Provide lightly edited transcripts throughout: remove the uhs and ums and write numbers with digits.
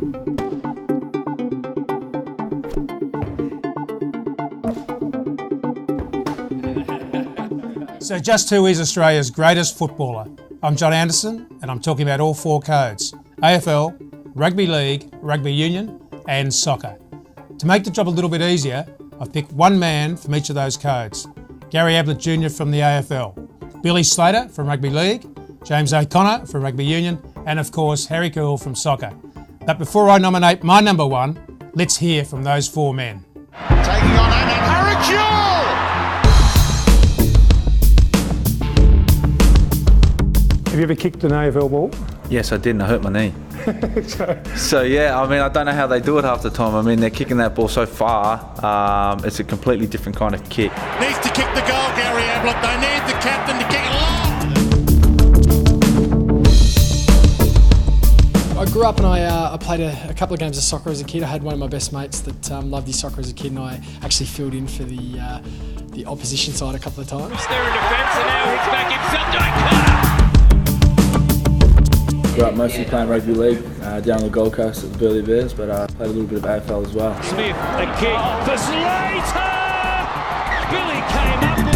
So just who is Australia's greatest footballer? I'm Jon Anderson and I'm talking about all four codes: AFL, Rugby League, Rugby Union and Soccer. To make the job a little bit easier, I've picked one man from each of those codes. Gary Ablett Jr. from the AFL, Billy Slater from Rugby League, James O'Connor from Rugby Union and of course Harry Kewell from Soccer. But before I nominate my number one, let's hear from those four men. Taking on Harry Kewell! Have you ever kicked an AFL ball? Yes, I did, and I hurt my knee. So yeah, I mean, I don't know how they do it half the time. I mean, they're kicking that ball so far. It's a completely different kind of kick. Needs to kick the goal, Gary Ablett. They need the captain to kick it long. I grew up and I played a couple of games of soccer as a kid. I had one of my best mates that loved his soccer as a kid, and I actually filled in for the opposition side a couple of times. They're in defence, and now he's back himself to O'Connor. Grew up mostly playing rugby league down on the Gold Coast at the Burleigh Bears, but I played a little bit of AFL as well. Smith, a kick for Slater! Billy came up with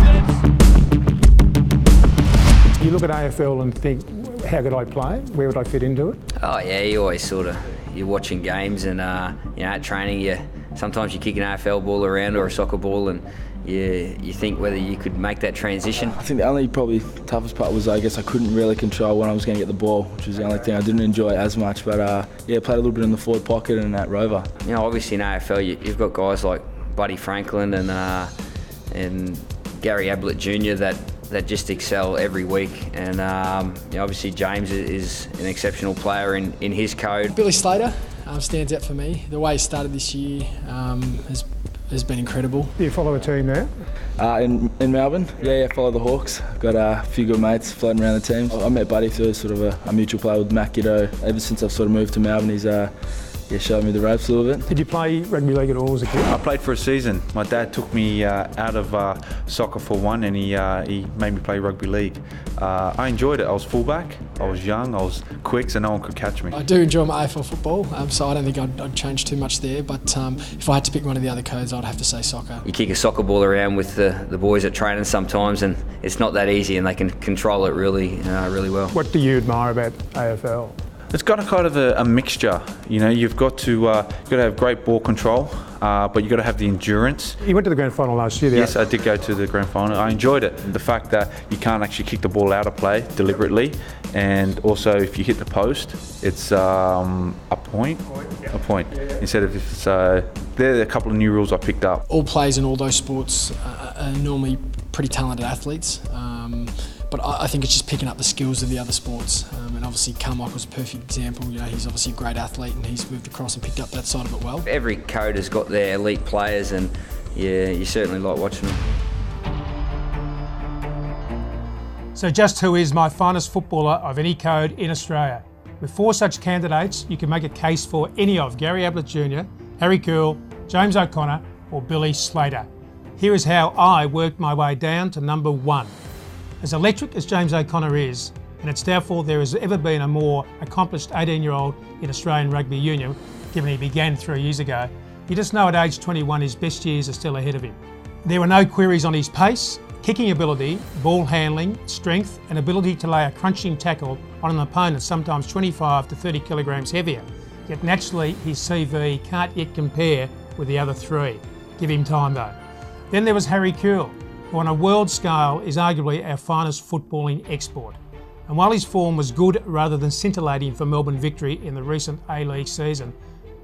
it. You look at AFL and think, how could I play? Where would I fit into it? Oh yeah, you always you're watching games and at training sometimes you kick an AFL ball around or a soccer ball and you think whether you could make that transition. I think the only probably toughest part was I guess I couldn't really control when I was going to get the ball, which was the only thing I didn't enjoy as much. But played a little bit in the forward pocket and at Rover. Obviously in AFL you've got guys like Buddy Franklin and Gary Ablett Jr. that just excel every week, and obviously James is an exceptional player in his code. Billy Slater stands out for me. The way he started this year has been incredible. Do you follow a team there? In Melbourne, I follow the Hawks. Got a few good mates floating around the team. I met Buddy through sort of a mutual player with Matt Giddo. Ever since I've sort of moved to Melbourne, he's showed me the ropes a little bit. Did you play rugby league at all as a kid? I played for a season. My dad took me out of soccer for one, and he made me play rugby league. I enjoyed it. I was fullback, I was young, I was quick, so no one could catch me. I do enjoy my AFL football, so I don't think I'd change too much there, but if I had to pick one of the other codes, I'd have to say soccer. You kick a soccer ball around with the boys at training sometimes, and it's not that easy, and they can control it really well. What do you admire about AFL? It's got a kind of a mixture. You've got to have great ball control, but you've got to have the endurance. You went to the grand final last year. Yes, I did go to the grand final. I enjoyed it. The fact that you can't actually kick the ball out of play deliberately, and also if you hit the post, it's a point. Instead of there are a couple of new rules I picked up. All players in all those sports are normally pretty talented athletes. But I think it's just picking up the skills of the other sports. And obviously Carmichael's a perfect example. He's obviously a great athlete and he's moved across and picked up that side of it well. Every code has got their elite players, and you certainly like watching them. So just who is my finest footballer of any code in Australia? With four such candidates, you can make a case for any of Gary Ablett Jr., Harry Kewell, James O'Connor or Billy Slater. Here is how I worked my way down to number one. As electric as James O'Connor is, and it's doubtful there has ever been a more accomplished 18-year-old in Australian Rugby Union, given he began 3 years ago, you just know at age 21 his best years are still ahead of him. There were no queries on his pace, kicking ability, ball handling, strength and ability to lay a crunching tackle on an opponent sometimes 25 to 30 kilograms heavier. Yet naturally his CV can't yet compare with the other three. Give him time though. Then there was Harry Kewell, who on a world scale is arguably our finest footballing export. And while his form was good rather than scintillating for Melbourne victory in the recent A-League season,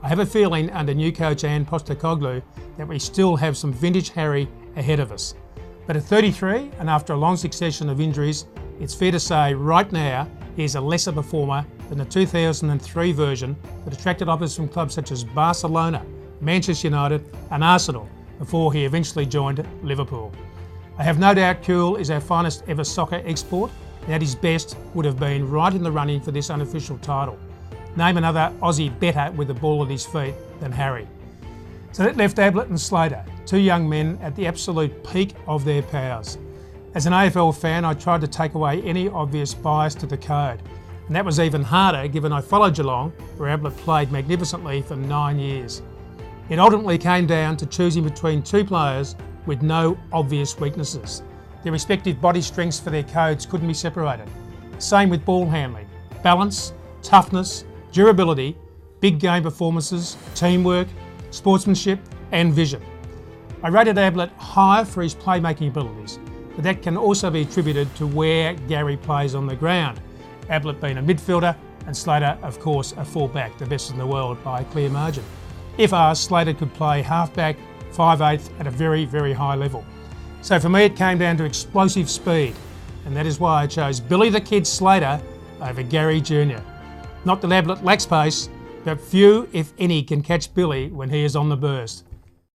I have a feeling under new coach Anne Postecoglou that we still have some vintage Harry ahead of us. But at 33 and after a long succession of injuries, it's fair to say right now he is a lesser performer than the 2003 version that attracted offers from clubs such as Barcelona, Manchester United and Arsenal before he eventually joined Liverpool. I have no doubt Kewell is our finest ever soccer export, and at his best would have been right in the running for this unofficial title. Name another Aussie better with the ball at his feet than Harry. So that left Ablett and Slater, two young men at the absolute peak of their powers. As an AFL fan, I tried to take away any obvious bias to the code. and that was even harder given I followed Geelong, where Ablett played magnificently for 9 years. It ultimately came down to choosing between two players with no obvious weaknesses. Their respective body strengths for their codes couldn't be separated. Same with ball handling, balance, toughness, durability, big game performances, teamwork, sportsmanship and vision. I rated Ablett higher for his playmaking abilities, but that can also be attributed to where Gary plays on the ground. Ablett being a midfielder and Slater, of course, a fullback, the best in the world by a clear margin. If asked, Slater could play halfback, 5/8 at a very, very high level. So for me it came down to explosive speed, and that is why I chose Billy the Kid Slater over Gary Jr. Not that Ablett lacks pace, but few, if any, can catch Billy when he is on the burst.